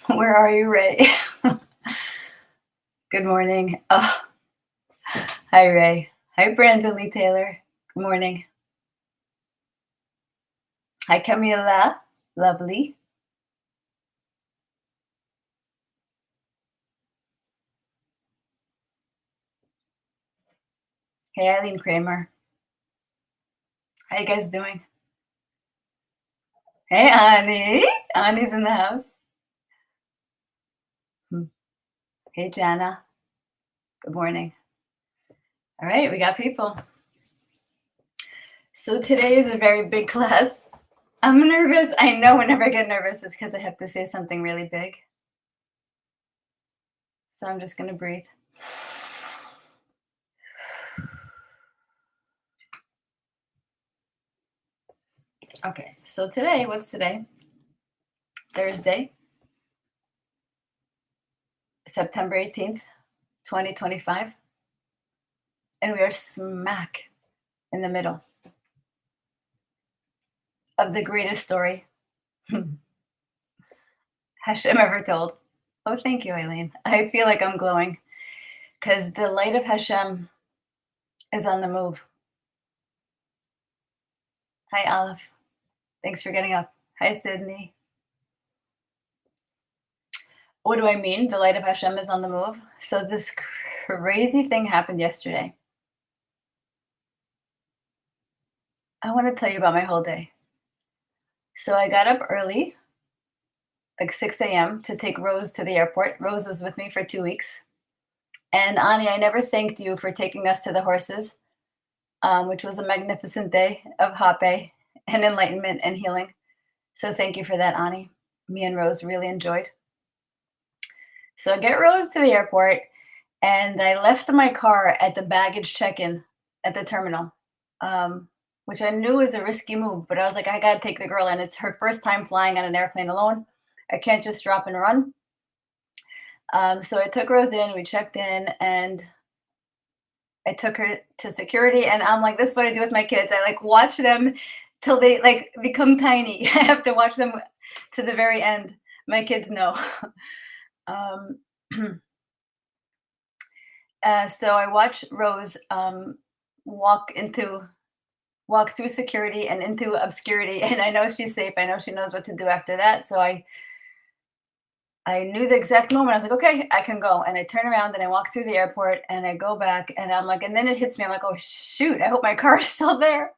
Where are you, Ray? Good morning. Oh, hi, Ray. Hi, Brandon Lee Taylor. Good morning. Hi, Camila. Lovely. Hey, Eileen Kramer. How you guys doing? Hey, Ani. Ani's in the house. Hmm. Hey, Jana. Good morning. All right, we got people. So today is a very big class. I'm nervous. I know whenever I get nervous, it's because I have to say something really big. So I'm just going to breathe. Okay, so today, what's today? Thursday, September 18th, 2025. And we are smack in the middle of the greatest story Hashem ever told. Oh, thank you, Eileen. I feel like I'm glowing because the light of Hashem is on the move. Hi, Aleph. Thanks for getting up. Hi, Sydney. What do I mean? The light of Hashem is on the move. So this crazy thing happened yesterday. I want to tell you about my whole day. So I got up early, like 6 a.m., to take Rose to the airport. Rose was with me for 2 weeks. And Ani, I never thanked you for taking us to the horses, which was a magnificent day of hape and enlightenment and healing. So thank you for that, Ani. Me and Rose really enjoyed. So I get Rose to the airport, and I left my car at the baggage check-in at the terminal, which I knew was a risky move, but I was like, I gotta take the girl in. It's her first time flying on an airplane alone. I can't just drop and run. So I took Rose in, we checked in, and I took her to security, and I'm like, this is what I do with my kids. I like watch them till they like become tiny. I have to watch them to the very end. My kids know. um, so I watch Rose walk through security and into obscurity, and I know she's safe. I know she knows what to do after that. So I knew the exact moment. I was like, okay, I can go. And I turn around and I walk through the airport and I go back and I'm like, and then it hits me. I'm like, oh shoot, I hope my car is still there.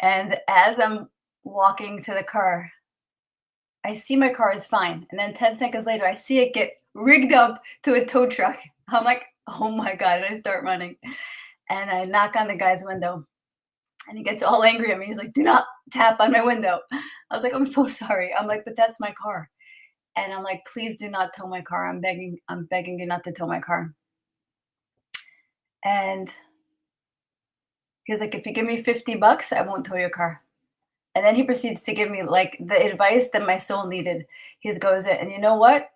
And as I'm walking to the car, I see my car is fine. And then 10 seconds later, I see it get rigged up to a tow truck. I'm like, oh my God. And I start running. And I knock on the guy's window. And he gets all angry at me. He's like, do not tap on my window. I was like, I'm so sorry. I'm like, but that's my car. And I'm like, please do not tow my car. I'm begging you not to tow my car. And he's like, if you give me $50, I won't tow your car. And then he proceeds to give me like the advice that my soul needed. He goes, and you know what?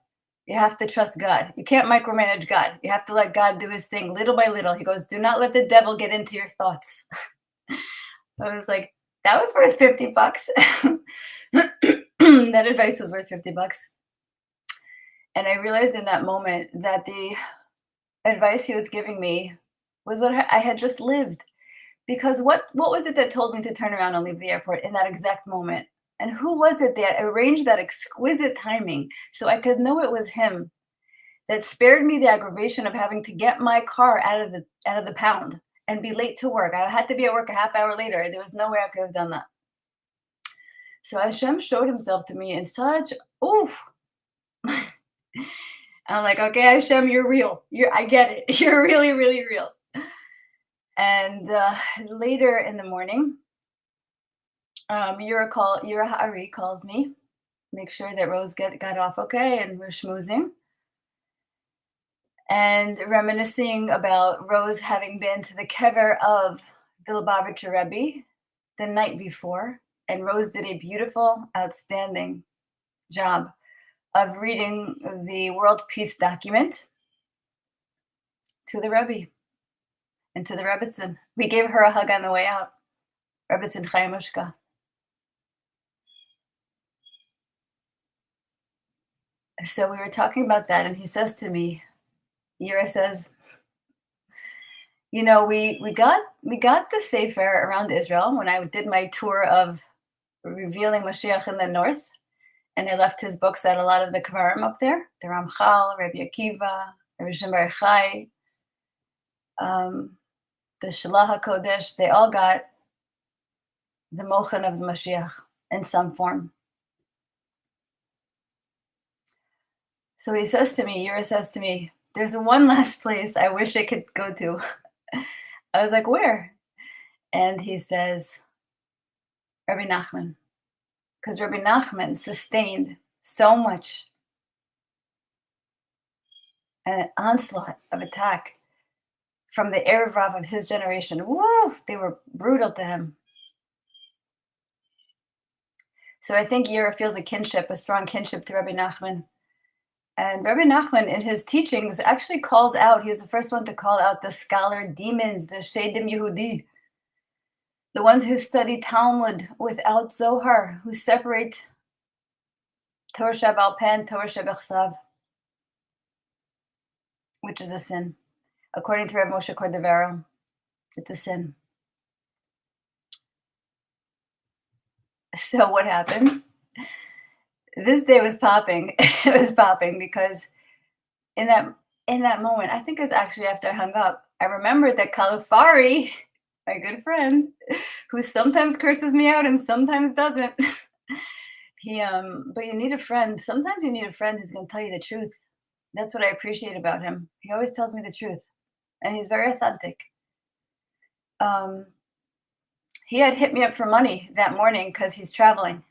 You have to trust God. You can't micromanage God. You have to let God do his thing little by little. He goes, do not let the devil get into your thoughts. I was like, that was worth $50. That advice was worth $50. And I realized in that moment that the advice he was giving me was what I had just lived. Because what was it that told me to turn around and leave the airport in that exact moment? And who was it that arranged that exquisite timing so I could know it was him that spared me the aggravation of having to get my car out of the pound and be late to work? I had to be at work a half hour later. There was no way I could have done that. So Hashem showed himself to me in such oof. I'm like, okay, Hashem, you're real. I get it. You're really, really real. And later in the morning, Yura Hari calls me, make sure that Rose got off okay, and we're schmoozing and reminiscing about Rose having been to the kever of the Lubavitcher Rebbe the night before, and Rose did a beautiful, outstanding job of reading the World Peace document to the Rebbe and to the Rebbitzin. We gave her a hug on the way out. Rebbitzin Chayamushka. So we were talking about that, and he says to me, Yira says, we got the Sefer around Israel when I did my tour of revealing Mashiach in the north, and I left his books at a lot of the Kvarim up there, the Ramchal, Rabbi Akiva, Rabbi Shimon Chai, um, the Shalah HaKodesh. They all got the Mochen of the Mashiach in some form. So he says to me, Yira says to me, there's one last place I wish I could go to. I was like, where? And he says, Rabbi Nachman. Because Rabbi Nachman sustained so much an onslaught of attack from the Erev Rav of his generation. Woo! They were brutal to him. So I think Yira feels a kinship, a strong kinship to Rabbi Nachman. And Rabbi Nachman, in his teachings, actually calls out, he was the first one to call out the scholar demons, the Shedim Yehudi, the ones who study Talmud without Zohar, who separate Torah Sheba'al Peh and Torah Shebechsav, which is a sin. According to Reb Moshe Cordovero, it's a sin. So what happens? This day was popping. It was popping because in that moment, I think it was actually after I hung up, I remembered that Kalifari, my good friend, who sometimes curses me out and sometimes doesn't, but you need a friend. Sometimes you need a friend who's going to tell you the truth. That's what I appreciate about him. He always tells me the truth, and he's very authentic. He had hit me up for money that morning because he's traveling,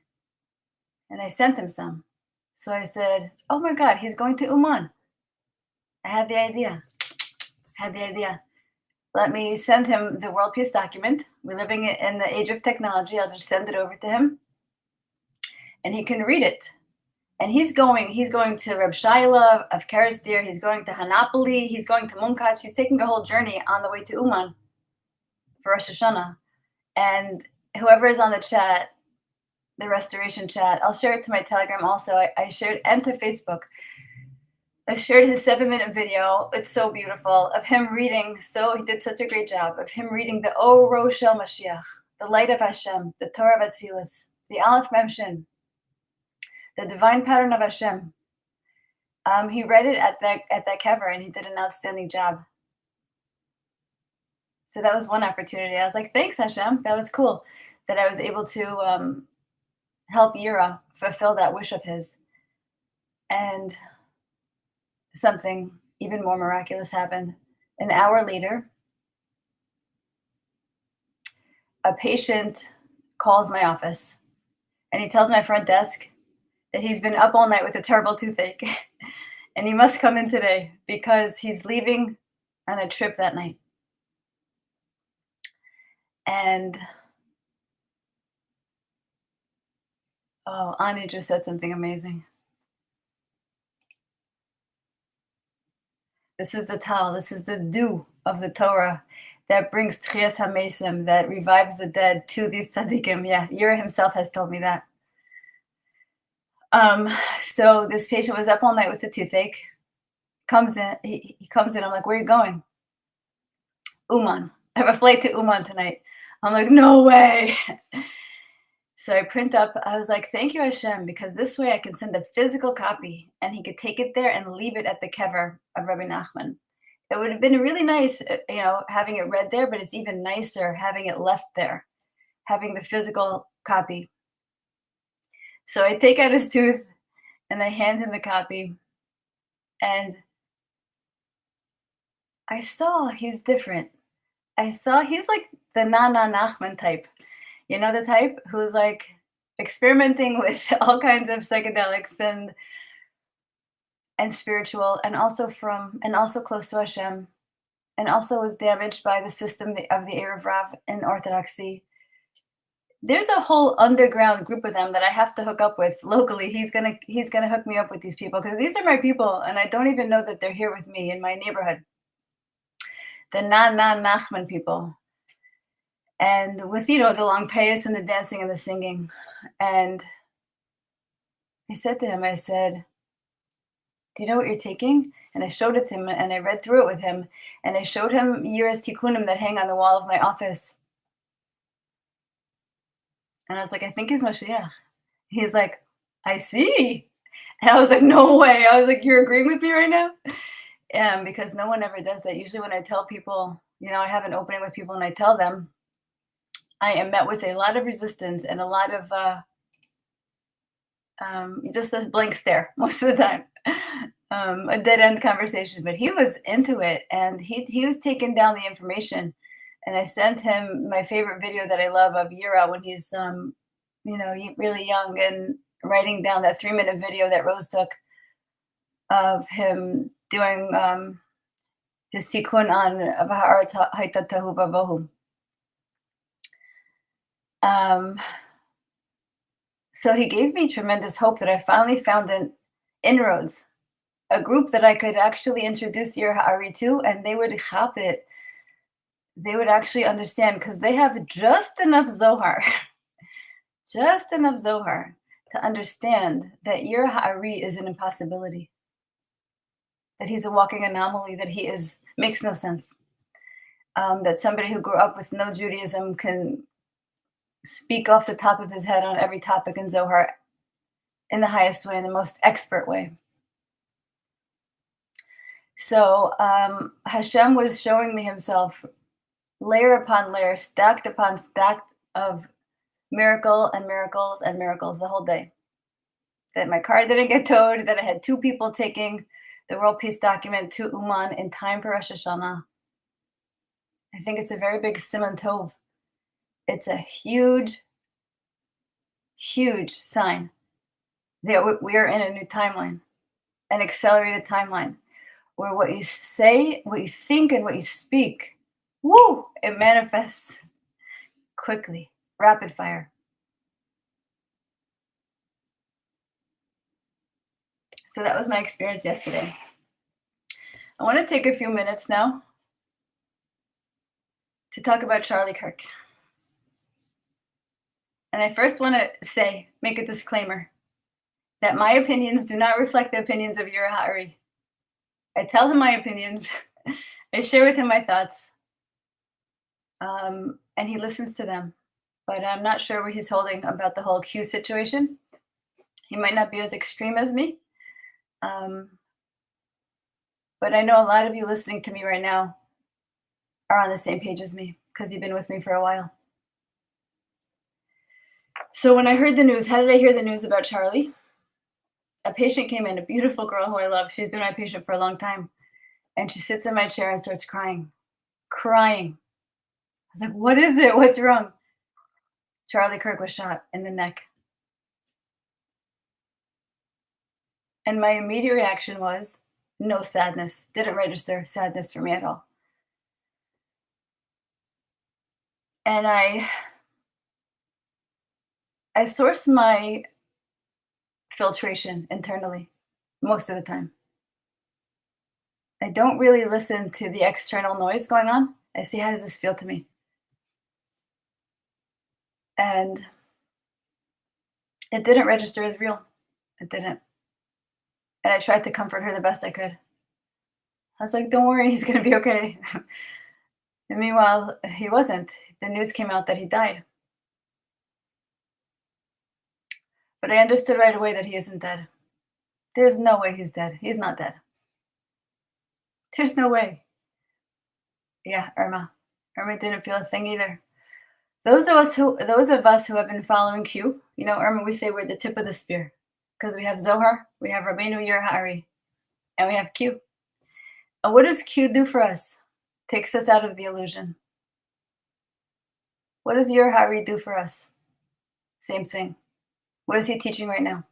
and I sent him some. So I said, oh my God, he's going to Uman. I had the idea. Let me send him the World Peace document. We're living in the age of technology. I'll just send it over to him, and he can read it. And he's going to Reb Shaila of Kerestir. He's going to Hanapoli. He's going to Munkach. He's taking a whole journey on the way to Uman for Rosh Hashanah. And whoever is on the chat, the restoration chat, I'll share it to my Telegram also. I shared, and to Facebook. I shared his 7-minute video. It's so beautiful of him reading. So he did such a great job of him reading the O Roshel Mashiach, the light of Hashem, the Torah of Atzilus, the Aleph Mem Shin, the divine pattern of Hashem. He read it at that kever, and he did an outstanding job. So that was one opportunity. I was like, thanks, Hashem. That was cool that I was able to help Yira fulfill that wish of his. And something even more miraculous happened. An hour later, a patient calls my office, and he tells my front desk that he's been up all night with a terrible toothache, and he must come in today because he's leaving on a trip that night. And Ani just said something amazing. This is the Tal, this is the dew of the Torah that brings Tchias HaMesim, that revives the dead to these tzaddikim. Yeah, Yira himself has told me that. So this patient was up all night with the toothache. Comes in, he comes in. I'm like, where are you going? Uman. I have a flight to Uman tonight. I'm like, no way. So I print up. I was like, thank you, Hashem, because this way I can send a physical copy, and he could take it there and leave it at the kever of Rabbi Nachman. It would have been really nice, having it read there, but it's even nicer having it left there, having the physical copy. So I take out his tooth, and I hand him the copy, and I saw he's different. I saw he's like the Nana Nachman type. You know, the type who's like experimenting with all kinds of psychedelics and spiritual, and also close to Hashem, and also was damaged by the system of the Erev Rav in Orthodoxy. There's a whole underground group of them that I have to hook up with locally. He's gonna hook me up with these people, because these are my people, and I don't even know that they're here with me in my neighborhood. The Nachman people. And with, the long payas and the dancing and the singing. And I said to him, I said, Do you know what you're taking? And I showed it to him and I read through it with him and I showed him Yiras Tikkunim that hang on the wall of my office. And I was like, I think he's Mashiach. He's like, I see. And I was like, no way. I was like, you're agreeing with me right now? Because no one ever does that. Usually when I tell people, I have an opening with people and I tell them, I am met with a lot of resistance and a lot of just a blank stare most of the time. A dead end conversation. But he was into it and he was taking down the information. And I sent him my favorite video that I love of Yura when he's really young and writing down that 3-minute video that Rose took of him doing his tikkun on V'ha'aretz hayta tohu vavohu. So he gave me tremendous hope that I finally found an inroads, a group that I could actually introduce Yir Ha'ari to, and they would chop it. They would actually understand because they have just enough Zohar, just enough Zohar to understand that Yir Ha'ari is an impossibility, that he's a walking anomaly, that he makes no sense, that somebody who grew up with no Judaism can speak off the top of his head on every topic in Zohar in the highest way, in the most expert way. So Hashem was showing me himself layer upon layer, stacked upon stacked of miracle and miracles and miracles the whole day. That my car didn't get towed, that I had 2 people taking the World Peace document to Uman in time for Rosh Hashanah. I think it's a very big siman tov. It's a huge, huge sign that we are in a new timeline, an accelerated timeline, where what you say, what you think, and what you speak, it manifests quickly, rapid fire. So that was my experience yesterday. I want to take a few minutes now to talk about Charlie Kirk. And I first want to make a disclaimer, that my opinions do not reflect the opinions of Yir Ha'ari. I tell him my opinions, I share with him my thoughts, and he listens to them. But I'm not sure where he's holding about the whole Q situation. He might not be as extreme as me. But I know a lot of you listening to me right now are on the same page as me because you've been with me for a while. So when I heard the news, how did I hear the news about Charlie? A patient came in, a beautiful girl who I love. She's been my patient for a long time. And she sits in my chair and starts crying. I was like, what is it? What's wrong? Charlie Kirk was shot in the neck. And my immediate reaction was no sadness. Didn't register sadness for me at all. And I source my filtration internally most of the time. I don't really listen to the external noise going on. I see, how does this feel to me? And it didn't register as real. It didn't. And I tried to comfort her the best I could. I was like, don't worry, he's going to be okay. And meanwhile, he wasn't. The news came out that he died. But I understood right away that he isn't dead. There's no way he's dead. He's not dead. There's no way. Yeah, Irma. Irma didn't feel a thing either. Those of us who have been following Q, Irma, we say we're the tip of the spear. Because we have Zohar, we have Rabbeinu Yir Ha'ari, and we have Q. And what does Q do for us? Takes us out of the illusion. What does Yir Ha'ari do for us? Same thing. What is he teaching right now?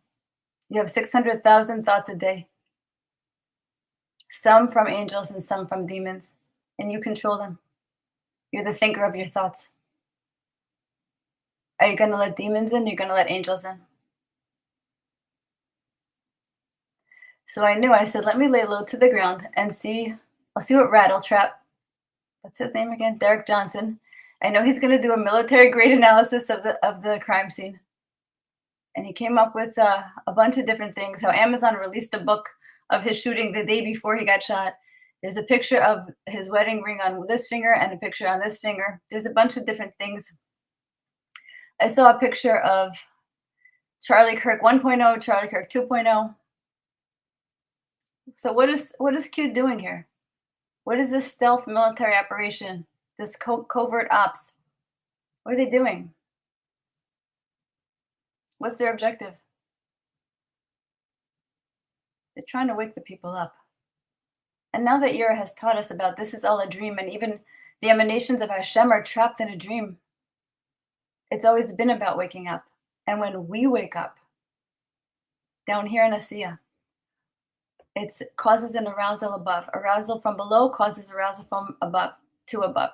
You have 600,000 thoughts a day. Some from angels and some from demons. And you control them. You're the thinker of your thoughts. Are you going to let demons in? Or are you going to let angels in? So I said, let me lay low to the ground and see. I'll see what Rattletrap, what's his name again? Derek Johnson. I know he's going to do a military-grade analysis of the crime scene. And he came up with a bunch of different things. How Amazon released a book of his shooting the day before he got shot. There's a picture of his wedding ring on this finger and a picture on this finger. There's a bunch of different things. I saw a picture of Charlie Kirk 1.0, Charlie Kirk 2.0. So what is Q doing here? What is this stealth military operation? This covert ops? What are they doing? What's their objective? They're trying to wake the people up. And now that Yira has taught us about this is all a dream, and even the emanations of Hashem are trapped in a dream, it's always been about waking up. And when we wake up, down here in Asiya, it causes an arousal above. Arousal from below causes arousal from above to above.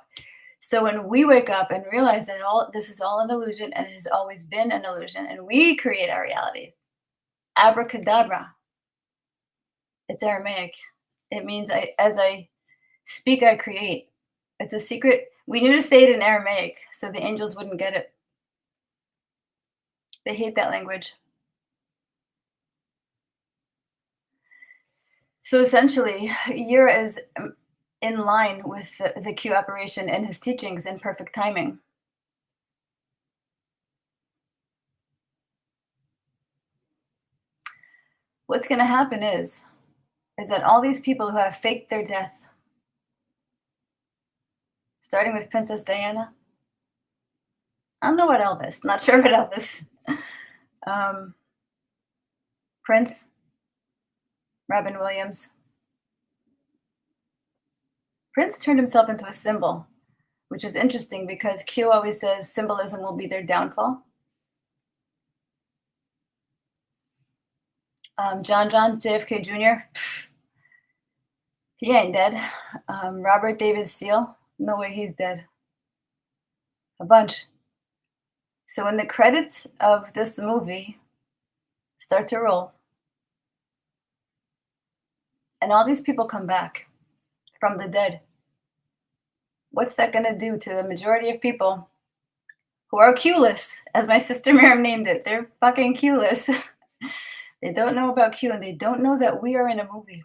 So when we wake up and realize that all this is all an illusion, and it has always been an illusion, and we create our realities, abracadabra. It's Aramaic. It means as I speak, I create. It's a secret. We knew to say it in Aramaic so the angels wouldn't get it. They hate that language. So essentially, Yira is in line with the Q operation and his teachings in perfect timing. What's going to happen is that all these people who have faked their death, starting with Princess Diana, I don't know about Elvis, not sure about Elvis, Prince, Robin Williams. Prince turned himself into a symbol, which is interesting because Q always says symbolism will be their downfall. John JFK Jr., he ain't dead. Robert David Steele, no way he's dead. A bunch. So when the credits of this movie start to roll, and all these people come back from the dead, what's that going to do to the majority of people who are Q-less, as my sister Miriam named it? They're fucking Q-less. They don't know about Q, and they don't know that we are in a movie.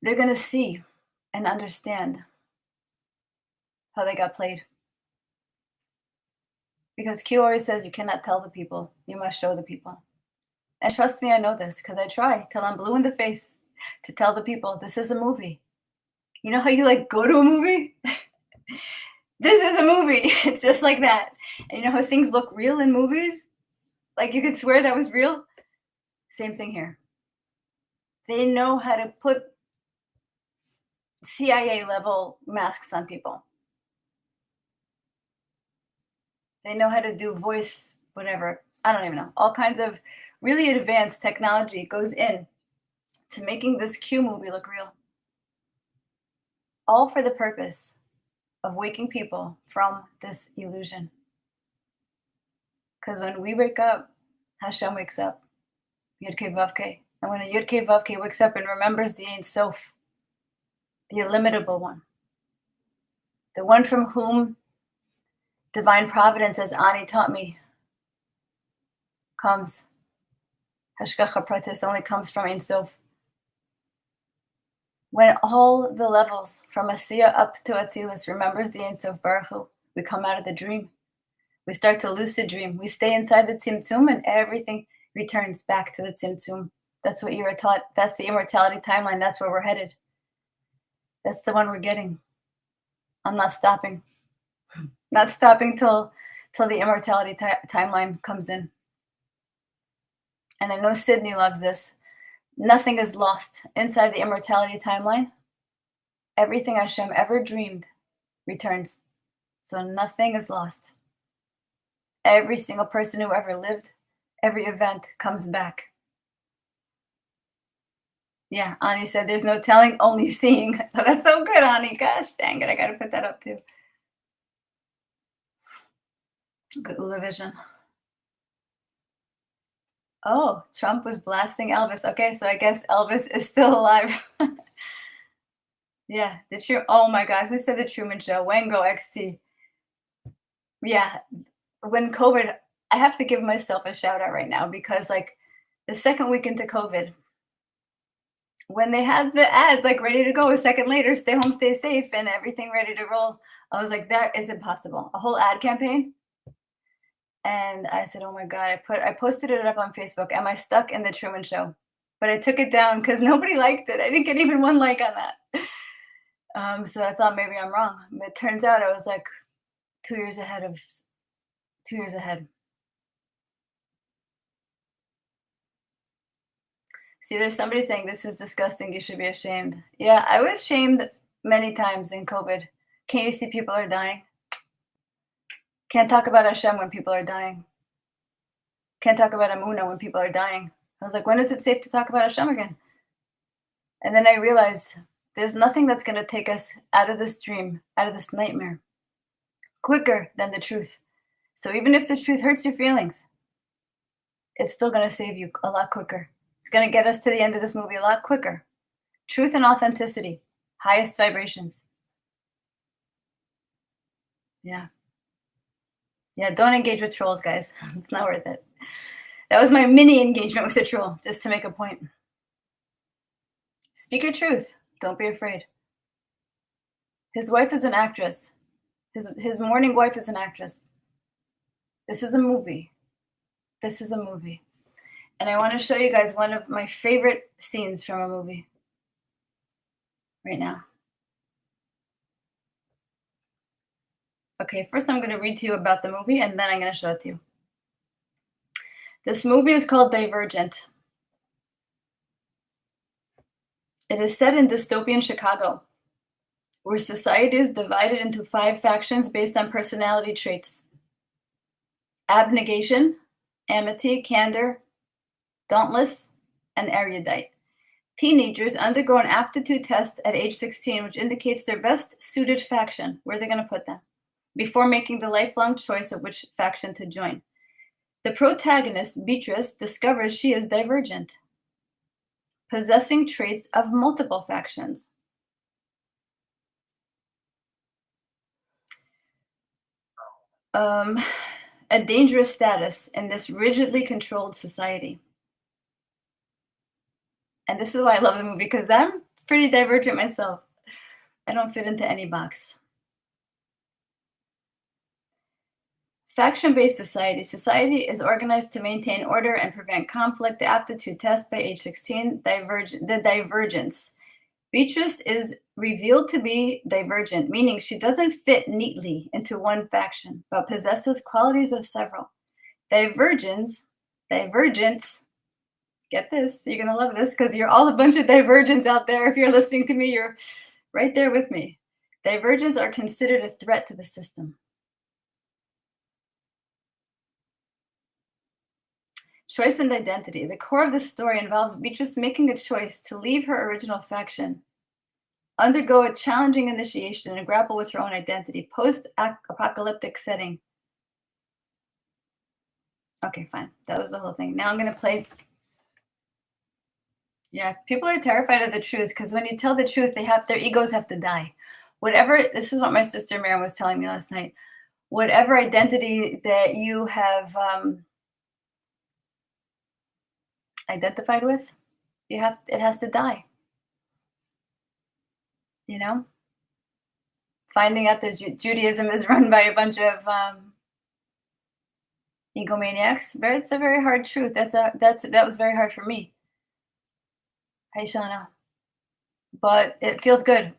They're going to see and understand how they got played. Because Q always says you cannot tell the people, you must show the people. And trust me, I know this because I try till I'm blue in the face to tell the people this is a movie. You know how you like go to a movie? This is a movie. It's just like that. And you know how things look real in movies? Like you could swear that was real? Same thing here. They know how to put CIA level masks on people. They know how to do voice, whatever. I don't even know. All kinds of really advanced technology goes in to making this Q movie look real. All for the purpose of waking people from this illusion. Because when we wake up, Hashem wakes up. Yud-Kei Vav-Kei. And when a Yud-Kei Vav-Kei wakes up and remembers the Ein Sof, the illimitable one, the one from whom divine providence, as Ani taught me, comes. Hashgacha Pratis only comes from Ein Sof. When all the levels from Asiya up to Atzilus remembers the Ein Sof Baruch Hu, we come out of the dream. We start to lucid dream. We stay inside the Tzimtzum and everything returns back to the Tzimtzum. That's what you were taught. That's the immortality timeline. That's where we're headed. That's the one we're getting. I'm not stopping. Not stopping till the immortality timeline comes in. And I know Sydney loves this. Nothing is lost inside the immortality timeline. Everything Hashem ever dreamed returns. So nothing is lost. Every single person who ever lived, every event comes back. Yeah, Ani said there's no telling, only seeing. Oh, that's so good, Ani. Gosh, dang it, I gotta put that up too. Good Ula vision. Oh, Trump was blasting Elvis. Okay, so I guess Elvis is still alive. Yeah, oh my God, who said the Truman Show? Wango XT. Yeah, when COVID, I have to give myself a shout out right now because like The second week into COVID, when they had the ads like ready to go a second later, stay home, stay safe, and everything ready to roll, I was like, that is impossible. A whole ad campaign. And I said, oh my God, I posted it up on Facebook. Am I stuck in the Truman Show? But I took it down because nobody liked it. I didn't get even one like on that. So I thought maybe I'm wrong. But it turns out I was like 2 years ahead of 2 years ahead. See, there's somebody saying this is disgusting. You should be ashamed. Yeah, I was shamed many times in COVID. Can't you see people are dying? Can't talk about Hashem when people are dying. Can't talk about Amuna when people are dying. I was like, when is it safe to talk about Hashem again? And then I realized there's nothing that's going to take us out of this dream, out of this nightmare, quicker than the truth. So even if the truth hurts your feelings, it's still going to save you a lot quicker. It's going to get us to the end of this movie a lot quicker. Truth and authenticity, highest vibrations. Yeah. Yeah, don't engage with trolls, guys. It's not worth it. That was my mini engagement with a troll, just to make a point. Speak your truth. Don't be afraid. His wife is an actress. His mourning wife is an actress. This is a movie. This is a movie. And I want to show you guys one of my favorite scenes from a movie right now. Okay, first I'm going to read to you about the movie, and then I'm going to show it to you. This movie is called Divergent. It is set in dystopian Chicago, where society is divided into 5 factions based on personality traits: abnegation, amity, candor, dauntless, and erudite. Teenagers undergo an aptitude test at age 16, which indicates their best suited faction, where they're going to put them, before making the lifelong choice of which faction to join. The protagonist, Beatrice, discovers she is divergent, possessing traits of multiple factions. A dangerous status in this rigidly controlled society. And this is why I love the movie, because I'm pretty divergent myself. I don't fit into any box. Faction-based society. Society is organized to maintain order and prevent conflict. The aptitude test by age 16, the divergence. Beatrice is revealed to be divergent, meaning she doesn't fit neatly into one faction, but possesses qualities of several. Divergence, get this, you're gonna love this, because you're all a bunch of divergents out there. If you're listening to me, you're right there with me. Divergents are considered a threat to the system. Choice and identity. The core of the story involves Beatrice making a choice to leave her original faction, undergo a challenging initiation, and grapple with her own identity, post-apocalyptic setting. Okay, fine. That was the whole thing. Now I'm going to play. Yeah, people are terrified of the truth, because when you tell the truth, their egos have to die. Whatever, this is what my sister Miriam was telling me last night. Whatever identity that you have identified with, it has to die. You know, finding out that Judaism is run by a bunch of egomaniacs. It's a very hard truth. That was very hard for me. Hey, Shauna. But it feels good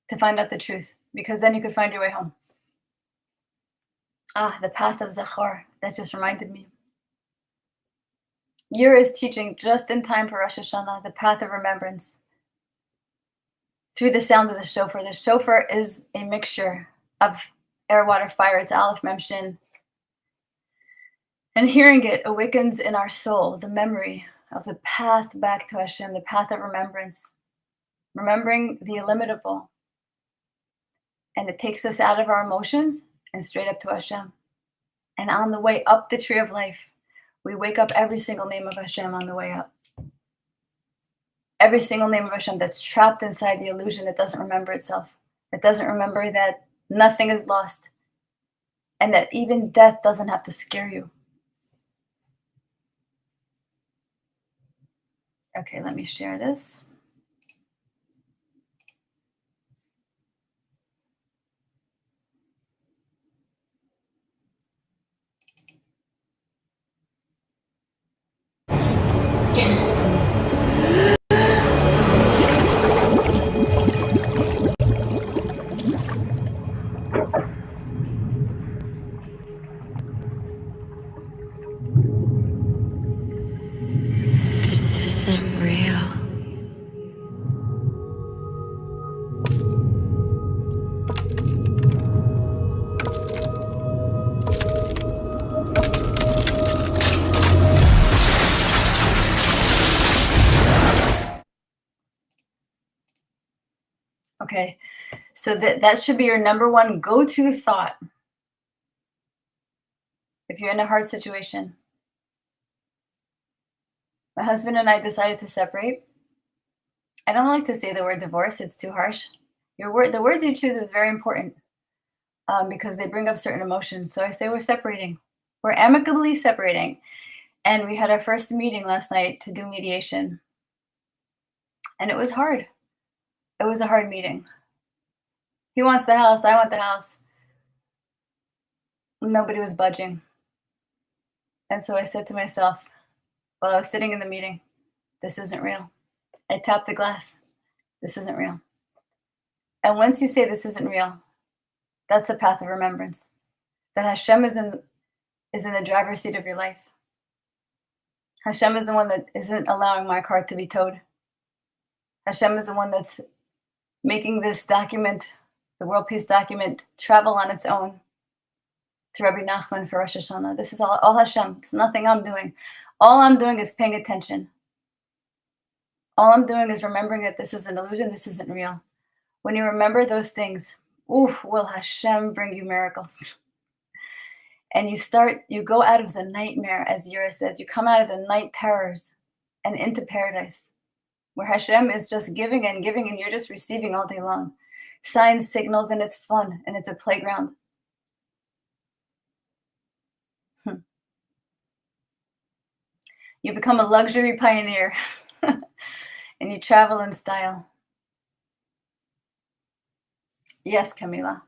to find out the truth, because then you could find your way home. The path of Zachor. That just reminded me. Yura is teaching just in time for Rosh Hashanah, the path of remembrance, through the sound of the shofar. The shofar is a mixture of air, water, fire. It's Aleph, Mem, Shin. And hearing it awakens in our soul the memory of the path back to Hashem, the path of remembrance, remembering the illimitable. And it takes us out of our emotions and straight up to Hashem. And on the way up the tree of life, we wake up every single name of Hashem on the way up. Every single name of Hashem that's trapped inside the illusion that doesn't remember itself. It doesn't remember that nothing is lost. And that even death doesn't have to scare you. Okay, let me share this. This isn't real. Okay, so that should be your number one go-to thought if you're in a hard situation. My husband and I decided to separate. I don't like to say the word divorce, it's too harsh. The words you choose is very important because they bring up certain emotions. So I say we're separating. We're amicably separating. And we had our first meeting last night to do mediation. And it was hard. It was a hard meeting. He wants the house, I want the house. Nobody was budging. And so I said to myself, while I was sitting in the meeting, this isn't real. I tapped the glass. This isn't real. And once you say this isn't real, that's the path of remembrance. That Hashem is in the driver's seat of your life. Hashem is the one that isn't allowing my car to be towed. Hashem is the one that's making this document, the World Peace document, travel on its own to Rabbi Nachman for Rosh Hashanah. This is all Hashem. It's nothing I'm doing. All I'm doing is paying attention. All I'm doing is remembering that this is an illusion, this isn't real. When you remember those things, will Hashem bring you miracles. And you go out of the nightmare, as Yura says, you come out of the night terrors and into paradise, where Hashem is just giving and you're just receiving all day long. Signs, signals, and it's fun, and it's a playground. You become a luxury pioneer, and you travel in style. Yes, Camila.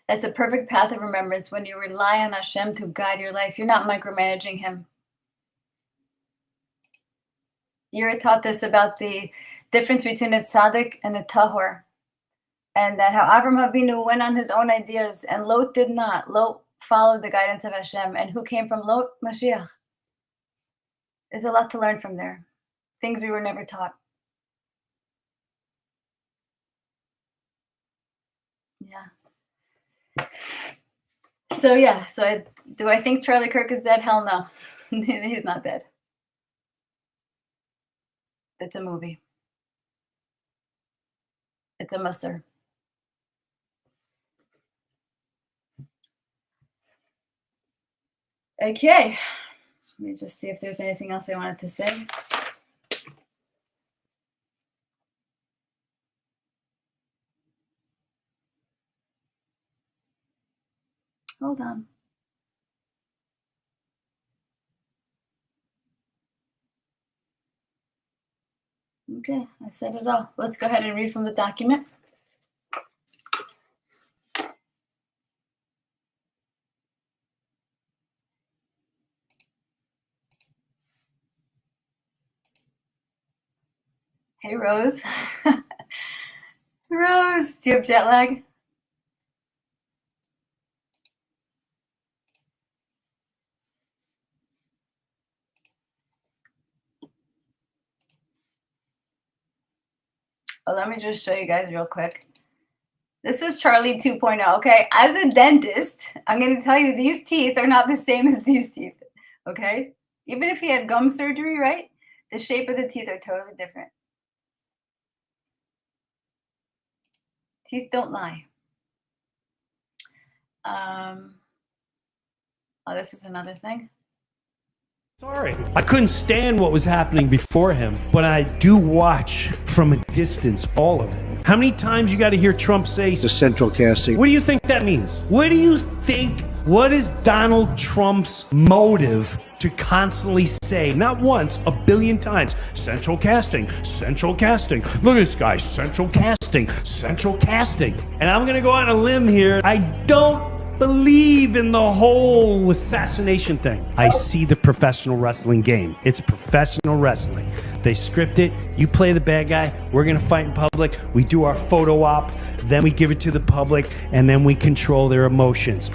That's a perfect path of remembrance when you rely on Hashem to guide your life. You're not micromanaging Him. Yura taught this about the difference between a tzaddik and a tahor, and that how Avram Avinu went on his own ideas, and Lot did not. Lot followed the guidance of Hashem, and who came from Lot? Mashiach. There's a lot to learn from there. Things we were never taught. Yeah. So do I think Charlie Kirk is dead? Hell no. He's not dead. It's a movie. It's a musser. Okay. Let me just see if there's anything else I wanted to say. Hold on. Okay, I said it all. Let's go ahead and read from the document. Hey, Rose. Rose, do you have jet lag? Oh, let me just show you guys real quick. This is Charlie 2.0, okay? As a dentist, I'm going to tell you these teeth are not the same as these teeth, okay? Even if he had gum surgery, right? The shape of the teeth are totally different. Teeth don't lie. Oh, this is another thing. Sorry. I couldn't stand what was happening before him, but I do watch from a distance all of it. How many times you got to hear Trump say the central casting? What do you think that means? What do you think What is Donald Trump's motive to constantly say, not once, a billion times, central casting, central casting. Look at this guy, central casting, central casting. And I'm going to go on a limb here. I don't believe in the whole assassination thing. I see the professional wrestling game. It's professional wrestling. They script it. You play the bad guy. We're going to fight in public. We do our photo op. Then we give it to the public. And then we control their emotions.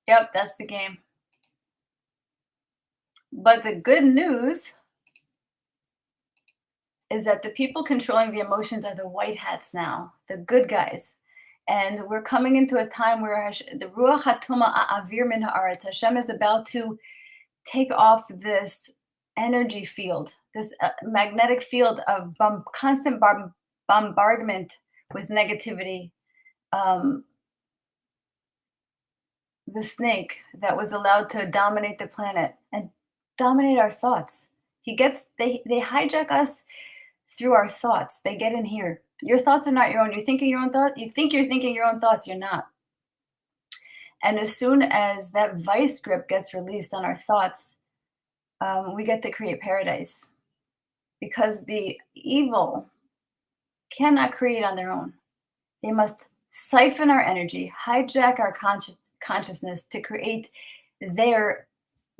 Yep, that's the game. But the good news is that the people controlling the emotions are the white hats now, the good guys. And we're coming into a time where the Ruach HaTuma Avir Min Haaretz, Hashem is about to take off this energy field, this magnetic field of constant bombardment with negativity. The snake that was allowed to dominate the planet and dominate our thoughts. They hijack us through our thoughts. They get in here. Your thoughts are not your own. You're thinking your own thoughts. You think you're thinking your own thoughts. You're not. And as soon as that vice grip gets released on our thoughts, we get to create paradise, because the evil cannot create on their own. They must siphon our energy, hijack our consciousness to create their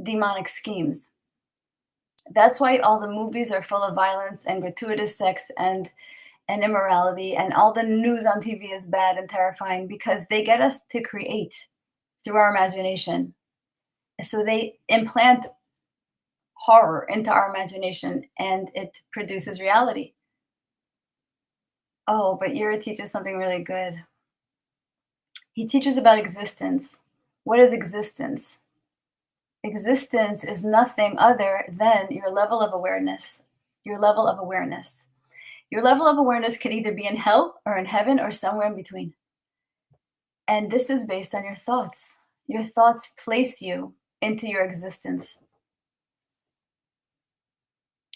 demonic schemes. That's why all the movies are full of violence and gratuitous sex and immorality, and all the news on TV is bad and terrifying, because they get us to create through our imagination. So they implant horror into our imagination, and it produces reality. Oh, but Yura teaches something really good. He teaches about existence. What is existence? Existence is nothing other than your level of awareness. Your level of awareness. Your level of awareness could either be in hell or in heaven or somewhere in between. And this is based on your thoughts. Your thoughts place you into your existence.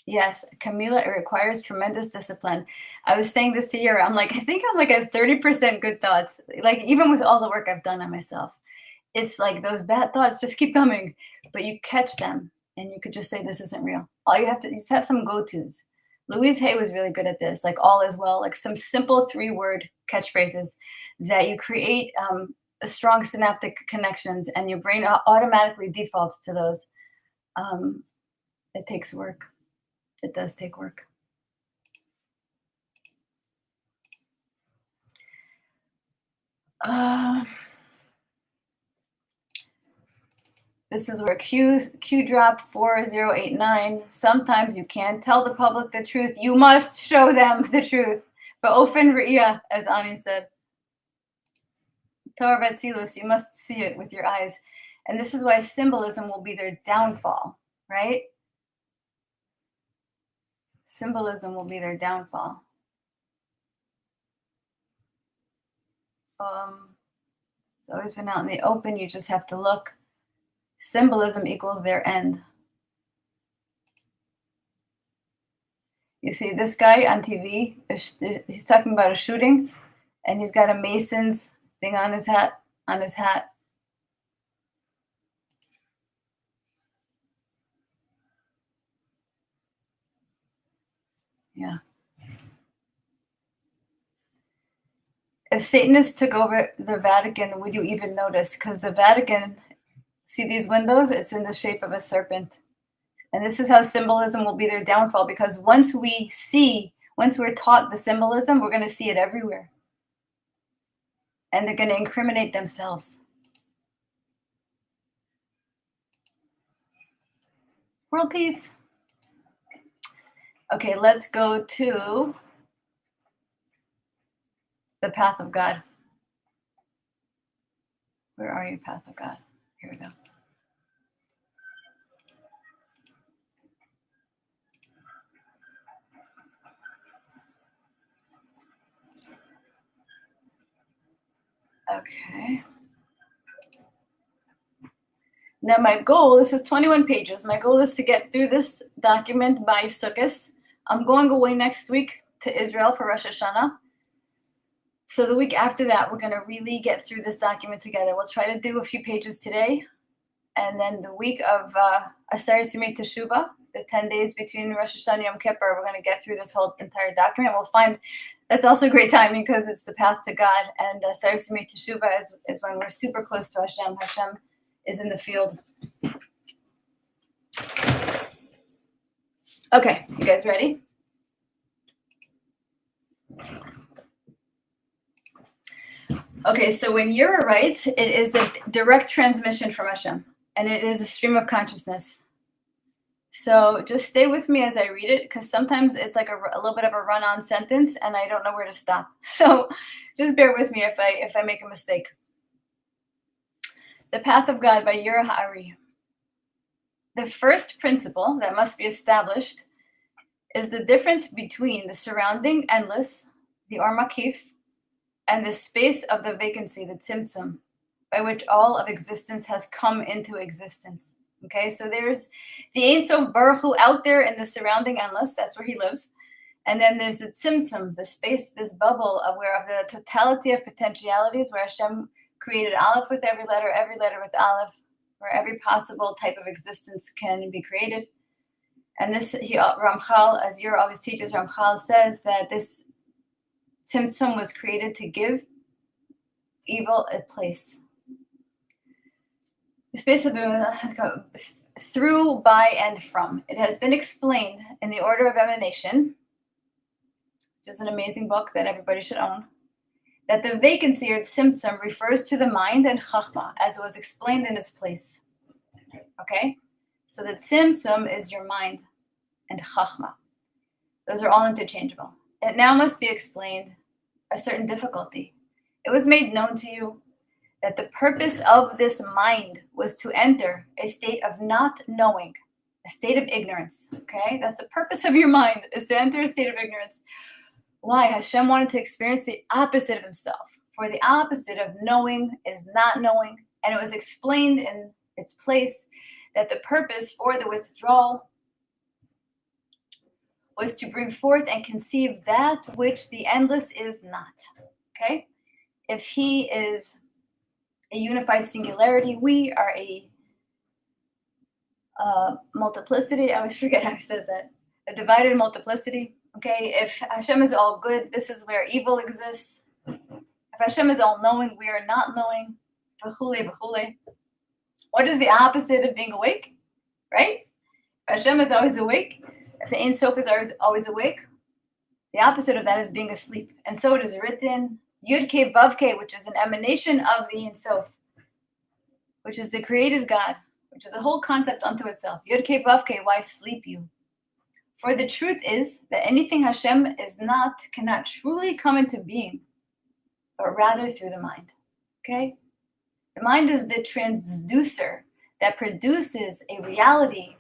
Yes, Camila, it requires tremendous discipline. I was saying this to Yura. I think I'm like at 30% good thoughts. Like, even with all the work I've done on myself, it's like those bad thoughts just keep coming, but you catch them and you could just say, this isn't real. You just have some go-tos. Louise Hay was really good at this, like all is well, like some simple 3-word catchphrases that you create a strong synaptic connections, and your brain automatically defaults to those. It takes work. It does take work. This is where Q drop 4089. Sometimes you can't tell the public the truth. You must show them the truth. But ofen re'iyah, as Ani said. Torah v'tzilus, you must see it with your eyes. And this is why symbolism will be their downfall, right? Symbolism will be their downfall. It's always been out in the open. You just have to look. Symbolism equals their end. You see this guy on TV, he's talking about a shooting, and he's got a Mason's thing on his hat. Yeah. If Satanists took over the Vatican, would you even notice? Because the Vatican, see these windows? It's in the shape of a serpent. And this is how symbolism will be their downfall, because once we're taught the symbolism, we're going to see it everywhere. And they're going to incriminate themselves. World peace. Okay, let's go to the path of God. Where are you, path of God? Here we go. Okay. Now my goal, this is 21 pages. My goal is to get through this document by Sukkot. I'm going away next week to Israel for Rosh Hashanah. So the week after that, we're going to really get through this document together. We'll try to do a few pages today. And then the week of Aseret Yemei Teshuvah, the 10 days between Rosh Hashanah and Yom Kippur, we're going to get through this whole entire document. We'll find that's also great timing because it's the path to God. And Aseret Yemei Teshuvah is when we're super close to Hashem. Hashem is in the field. Okay, you guys ready? Okay, so when Yira writes, it is a direct transmission from Hashem, and it is a stream of consciousness. So just stay with me as I read it, because sometimes it's like a little bit of a run-on sentence, and I don't know where to stop. So just bear with me if I make a mistake. The Path of God by Yira Ha'ari. The first principle that must be established is the difference between the surrounding endless, the Or Makif, and the space of the vacancy, the Tzimtzum, by which all of existence has come into existence. Okay, so there's the Ein Sof Baruch Hu out there in the surrounding endless, that's where he lives. And then there's the Tzimtzum, the space, this bubble of the totality of potentialities, where Hashem created Aleph with every letter with Aleph, where every possible type of existence can be created. And this, Ramchal, as Yira always teaches, Ramchal says that this Tzimtzum was created to give evil a place. The space of through, by, and from. It has been explained in the order of emanation, which is an amazing book that everybody should own, that the vacancy or Tzimtzum refers to the mind and Chachma, as it was explained in its place. Okay? So the Tzimtzum is your mind and Chachma. Those are all interchangeable. It now must be explained a certain difficulty. It was made known to you that the purpose of this mind was to enter a state of not knowing, a state of ignorance. Okay? That's the purpose of your mind, is to enter a state of ignorance. Why? Hashem wanted to experience the opposite of himself. For the opposite of knowing is not knowing. And it was explained in its place that the purpose for the withdrawal was to bring forth and conceive that which the endless is not. Okay? If he is a unified singularity, we are a multiplicity. I always forget how I said that. A divided multiplicity. Okay? If Hashem is all good, this is where evil exists. If Hashem is all knowing, we are not knowing. V'chule, v'chule. What is the opposite of being awake? Right? If Hashem is always awake, if the Ein Sof is always awake, the opposite of that is being asleep. And so it is written, Yud Ke Vav Ke, which is an emanation of the Ein Sof, which is the created God, which is a whole concept unto itself. Yud Ke Vav Ke, why sleep you? For the truth is that anything Hashem is not cannot truly come into being, but rather through the mind. Okay? The mind is the transducer that produces a reality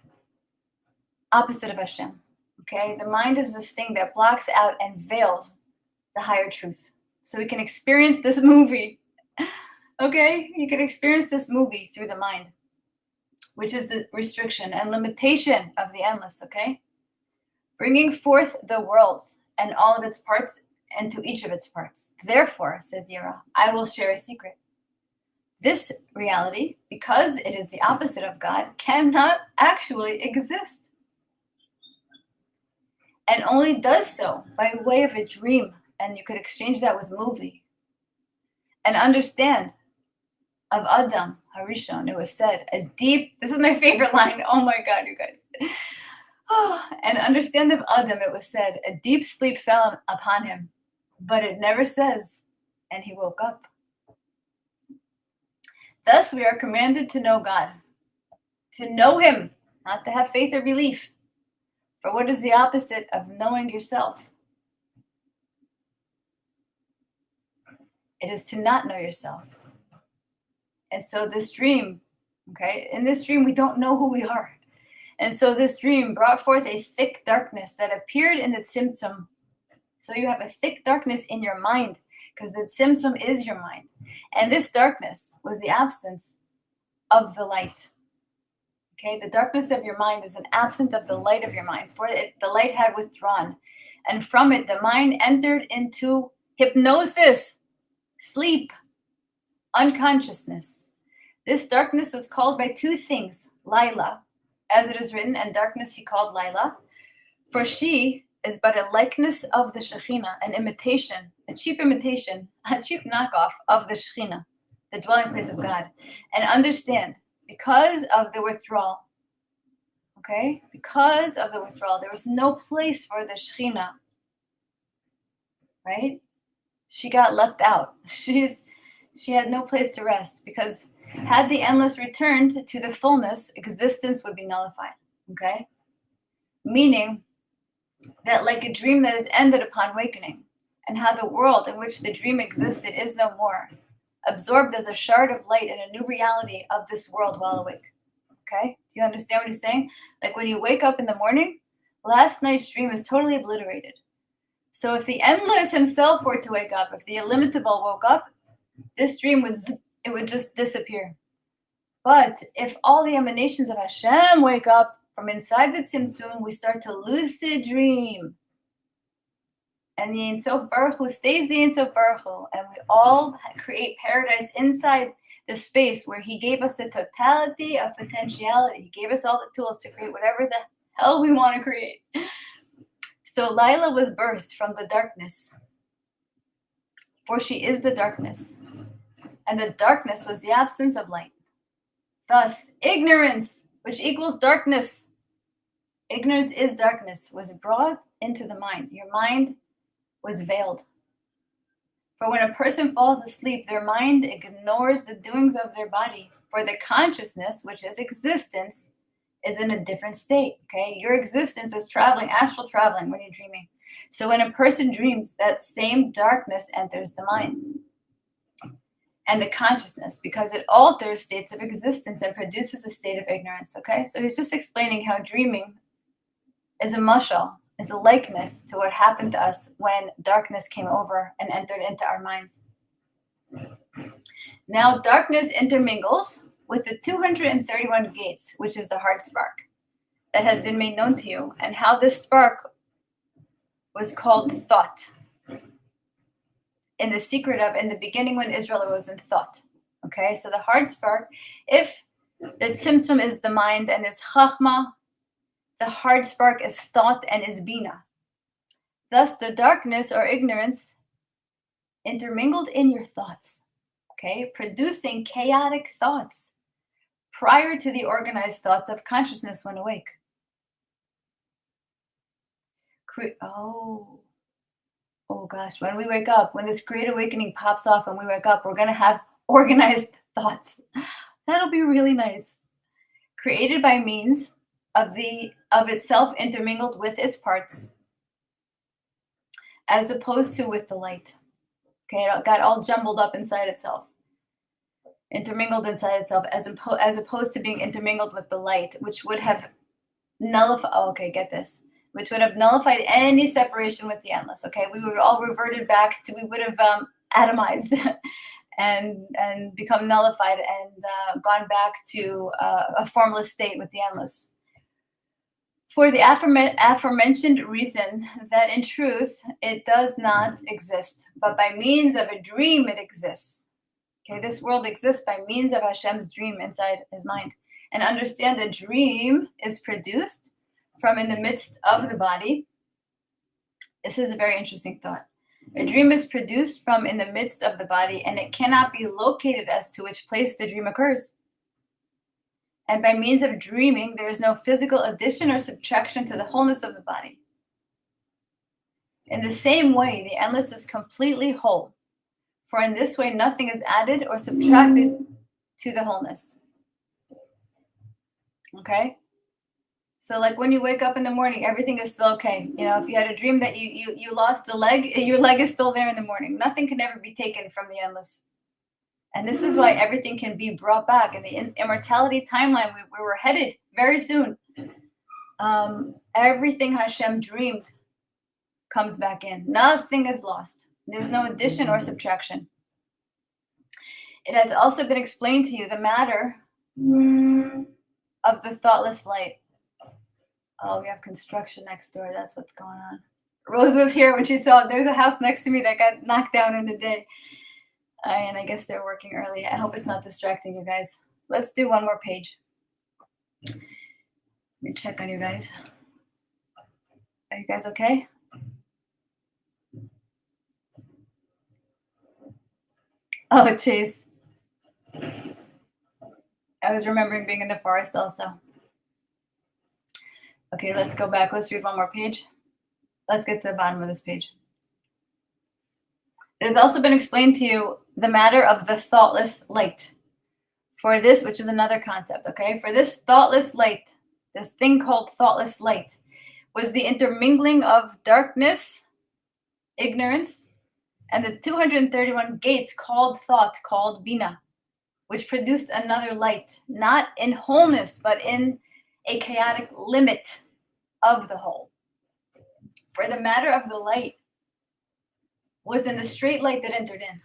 opposite of Hashem. Okay? The mind is this thing that blocks out and veils the higher truth. So we can experience this movie. Okay? You can experience this movie through the mind, which is the restriction and limitation of the endless. Okay? Bringing forth the worlds and all of its parts and to each of its parts. Therefore, says Yira, I will share a secret. This reality, because it is the opposite of God, cannot actually exist. And only does so by way of a dream. And you could exchange that with movie. And understand of Adam Harishon, it was said, this is my favorite line. Oh my God, you guys. Oh, and understand of Adam, it was said, a deep sleep fell upon him. But it never says, and he woke up. Thus, we are commanded to know God, to know him, not to have faith or belief. For what is the opposite of knowing yourself? It is to not know yourself. And so this dream, okay, in this dream, we don't know who we are. And so this dream brought forth a thick darkness that appeared in the Tzimtzum. So you have a thick darkness in your mind, because the Tzimtzum is your mind. And this darkness was the absence of the light. Okay, the darkness of your mind is an absence of the light of your mind, for it, the light had withdrawn. And from it, the mind entered into hypnosis. sleep, unconsciousness. This darkness is called by two things, Laila, as it is written, and darkness he called Laila, for she is but a likeness of the Shekhinah, an imitation, a cheap knockoff of the Shekhinah, the dwelling place of God. And understand, because of the withdrawal, okay, because of the withdrawal, there was no place for the Shekhinah, right? She got left out. She had no place to rest, because had the endless returned to the fullness, existence would be nullified, okay? Meaning that like a dream that is ended upon wakening, and how the world in which the dream existed is no more, absorbed as a shard of light in a new reality of this world while awake. Okay? Do you understand what he's saying? Like when you wake up in the morning, last night's dream is totally obliterated. So if the endless himself were to wake up, if the illimitable woke up, this dream would just disappear. But if all the emanations of Hashem wake up from inside the Tzimtzum, we start to lucid dream. And the Ein Sof Baruch Hu stays the Ein Sof Baruch Hu, and we all create paradise inside the space where he gave us the totality of potentiality. He gave us all the tools to create whatever the hell we want to create. So Laila was birthed from the darkness, for she is the darkness, and the darkness was the absence of light. Thus, ignorance, which equals darkness, ignorance is darkness, was brought into the mind. Your mind was veiled. For when a person falls asleep, their mind ignores the doings of their body, for the consciousness, which is existence, is in a different state, okay? Your existence is traveling, astral traveling when you're dreaming. So when a person dreams, that same darkness enters the mind and the consciousness, because it alters states of existence and produces a state of ignorance, okay? So he's just explaining how dreaming is a mashal, is a likeness to what happened to us when darkness came over and entered into our minds. Now, darkness intermingles with the 231 gates, which is the heart spark that has been made known to you, and how this spark was called thought. In the secret of, in the beginning when Israel arose in thought. Okay, so the heart spark, if the tzimtzum is the mind and is chachma, the hard spark is thought and is bina. Thus, the darkness or ignorance intermingled in your thoughts, okay, producing chaotic thoughts prior to the organized thoughts of consciousness when awake. Oh gosh, when we wake up, when this great awakening pops off and we wake up, we're going to have organized thoughts. That'll be really nice. Created by means of itself intermingled with its parts, as opposed to with the light. Okay, it got all jumbled up inside itself, intermingled inside itself, as opposed to being intermingled with the light, which would have nullified. Oh, okay, get this. Which would have nullified any separation with the endless. Okay, we would all reverted back to, we would have atomized and become nullified and gone back to a formless state with the endless. For the aforementioned reason that in truth it does not exist, but by means of a dream it exists. Okay, this world exists by means of Hashem's dream inside his mind. And understand the dream is produced from in the midst of the body. This is a very interesting thought. A dream is produced from in the midst of the body, and it cannot be located as to which place the dream occurs. And by means of dreaming, there is no physical addition or subtraction to the wholeness of the body. In the same way, the endless is completely whole, for in this way nothing is added or subtracted to the wholeness. Okay? So like when you wake up in the morning, everything is still okay. You know, if you had a dream that you lost a leg, your leg is still there in the morning. Nothing can ever be taken from the endless. And this is why everything can be brought back in the immortality timeline where we're headed very soon. Everything Hashem dreamed comes back in. Nothing is lost. There's no addition or subtraction. It has also been explained to you the matter of the thoughtless light. Oh, we have construction next door. That's what's going on. Rose was here when she saw there's a house next to me that got knocked down in the day. And I guess they're working early. I hope it's not distracting you guys. Let's do one more page. Let me check on you guys. Are you guys okay? Oh, Chase. I was remembering being in the forest also. Okay, let's go back. Let's read one more page. Let's get to the bottom of this page. It has also been explained to you the matter of the thoughtless light. For this, which is another concept, okay? For this thoughtless light, this thing called thoughtless light, was the intermingling of darkness, ignorance, and the 231 gates called thought, called Bina, which produced another light, not in wholeness, but in a chaotic limit of the whole. For the matter of the light was in the straight light that entered in,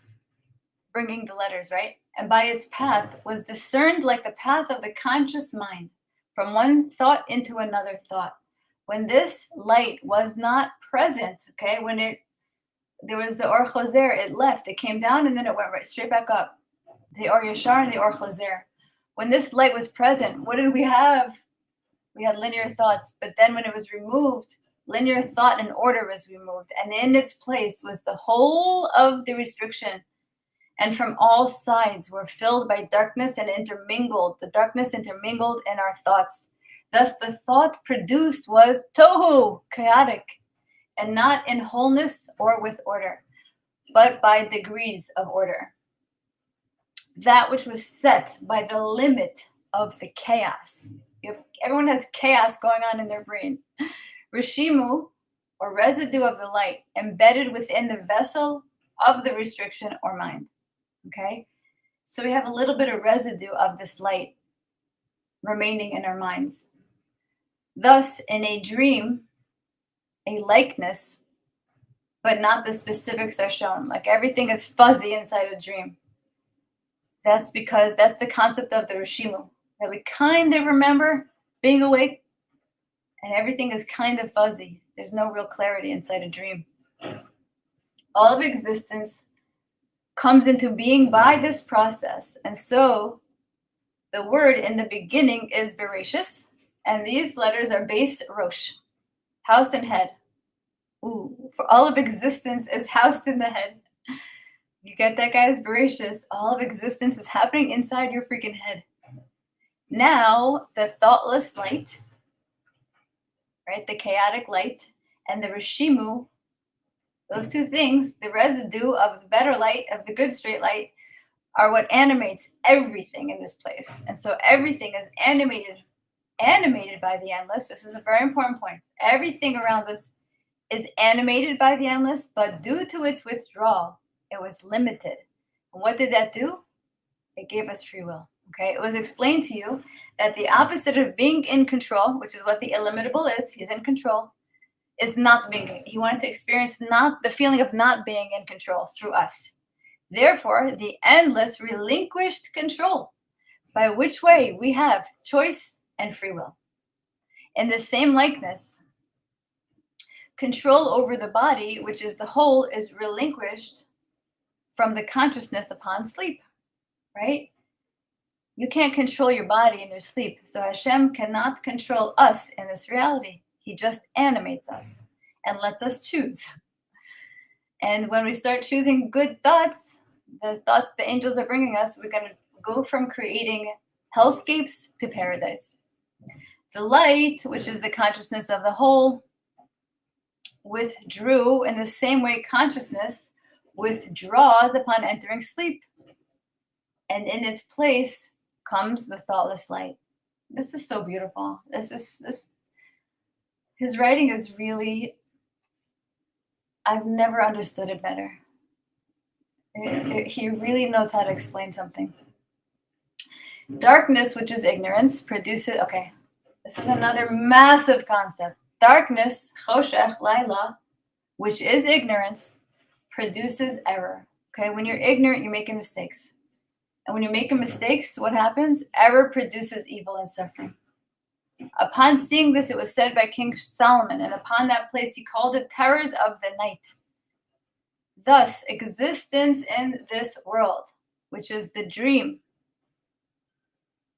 bringing the letters, right? And by its path was discerned like the path of the conscious mind, from one thought into another thought. When this light was not present, okay, when there was the Or Choser, it left, it came down, and then it went right straight back up. The Or Yashar and the Or Choser. When this light was present, what did we have? We had linear thoughts, but then when it was removed, linear thought and order was removed, and in its place was the whole of the restriction, and from all sides were filled by darkness and intermingled. The darkness intermingled in our thoughts. Thus the thought produced was tohu, chaotic, and not in wholeness or with order, but by degrees of order. That which was set by the limit of the chaos. Everyone has chaos going on in their brain. Rishimu, or residue of the light, embedded within the vessel of the restriction or mind. Okay? So we have a little bit of residue of this light remaining in our minds. Thus, in a dream, a likeness, but not the specifics are shown. Like everything is fuzzy inside a dream. That's because that's the concept of the Rishimu, that we kind of remember being awake, and everything is kind of fuzzy. There's no real clarity inside a dream. All of existence comes into being by this process. And so the word in the beginning is Bereshis, and these letters are base Rosh, house and head. Ooh, for all of existence is housed in the head. You get that, guys? Bereshis. All of existence is happening inside your freaking head. Now, the thoughtless light, right, the chaotic light, and the Rishimu, those two things, the residue of the better light, of the good straight light, are what animates everything in this place. And so everything is animated by the endless. This is a very important point. Everything around us is animated by the endless, but due to its withdrawal, it was limited. And what did that do? It gave us free will. Okay, it was explained to you that the opposite of being in control, which is what the illimitable is, he's in control, is not being. He wanted to experience not the feeling of not being in control through us. Therefore, the endless relinquished control, by which way we have choice and free will. In the same likeness, control over the body, which is the whole, is relinquished from the consciousness upon sleep, right? You can't control your body in your sleep. So Hashem cannot control us in this reality. He just animates us and lets us choose. And when we start choosing good thoughts, the thoughts the angels are bringing us, we're going to go from creating hellscapes to paradise. The light, which is the consciousness of the whole, withdrew in the same way consciousness withdraws upon entering sleep. And in its place comes the thoughtless light. This is so beautiful. His writing is really, I've never understood it better. He really knows how to explain something. Darkness, which is ignorance, produces, okay, this is another massive concept. Darkness, choshech, laila, which is ignorance, produces error. Okay, when you're ignorant, you're making mistakes. And when you're making mistakes, what happens? Error produces evil and suffering. Upon seeing this, it was said by King Solomon, and upon that place he called it terrors of the night. Thus, existence in this world, which is the dream,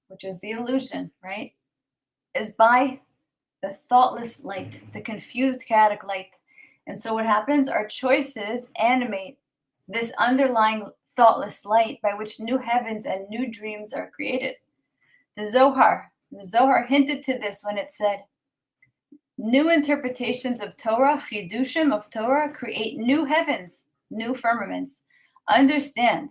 which is the illusion, right, is by the thoughtless light, the confused chaotic light. And so what happens? Our choices animate this underlying thoughtless light by which new heavens and new dreams are created. The Zohar hinted to this when it said, new interpretations of Torah, chidushim of Torah, create new heavens, new firmaments. Understand,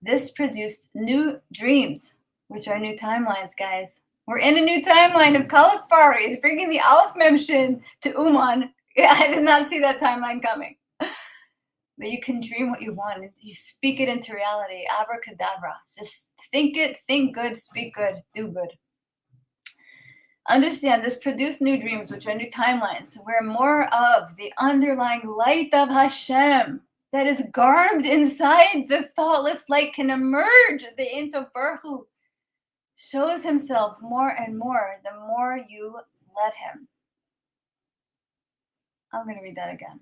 this produced new dreams, which are new timelines, guys. We're in a new timeline of Kalifari. It's bringing the Aleph Memshin to Uman. Yeah, I did not see that timeline coming. But you can dream what you want. You speak it into reality. Abracadabra. Just think it, think good, speak good, do good. Understand, this produced new dreams, which are new timelines, where more of the underlying light of Hashem that is garbed inside the thoughtless light can emerge. The Ein Sof Baruch Hu shows himself more and more the more you let him. I'm going to read that again.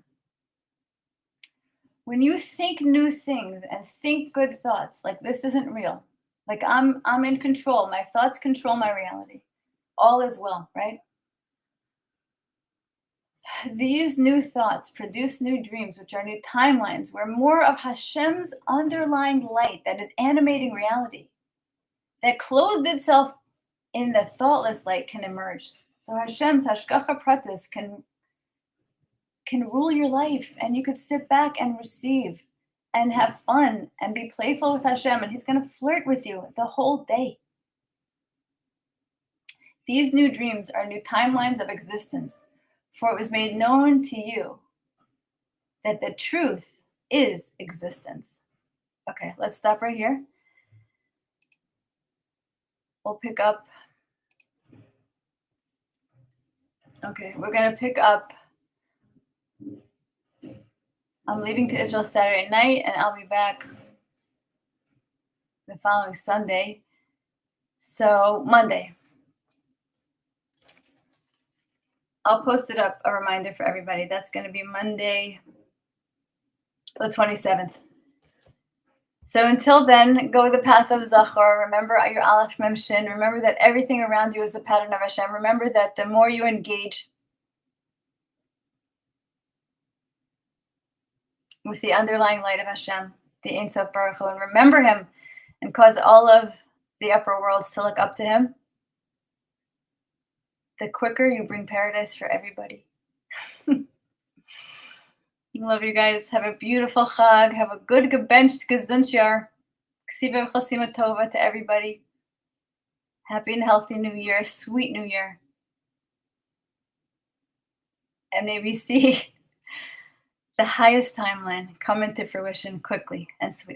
When you think new things and think good thoughts, like this isn't real, like I'm in control, my thoughts control my reality, all is well, right? These new thoughts produce new dreams, which are new timelines, where more of Hashem's underlying light that is animating reality, that clothed itself in the thoughtless light, can emerge. So Hashem's hashgacha pratis can rule your life, and you could sit back and receive and have fun and be playful with Hashem, and he's going to flirt with you the whole day. These new dreams are new timelines of existence, for it was made known to you that the truth is existence. Okay, let's stop right here. We'll pick up. Okay, we're going to pick up. I'm leaving to Israel Saturday night, and I'll be back the following Sunday. So Monday. I'll post it up, a reminder for everybody. That's going to be Monday, the 27th. So until then, go the path of Zachor. Remember your Aleph Mem Shin. Remember that everything around you is the pattern of Hashem. Remember that the more you engage with the underlying light of Hashem, the Ein Sof Baruch Hu, and remember him and cause all of the upper worlds to look up to him, the quicker you bring paradise for everybody. Love you guys. Have a beautiful Chag. Have a good gebenched Gesundjahr. Ksiva v'chasima tova to everybody. Happy and healthy New Year. Sweet New Year. And maybe see the highest timeline come into fruition quickly and sweetly.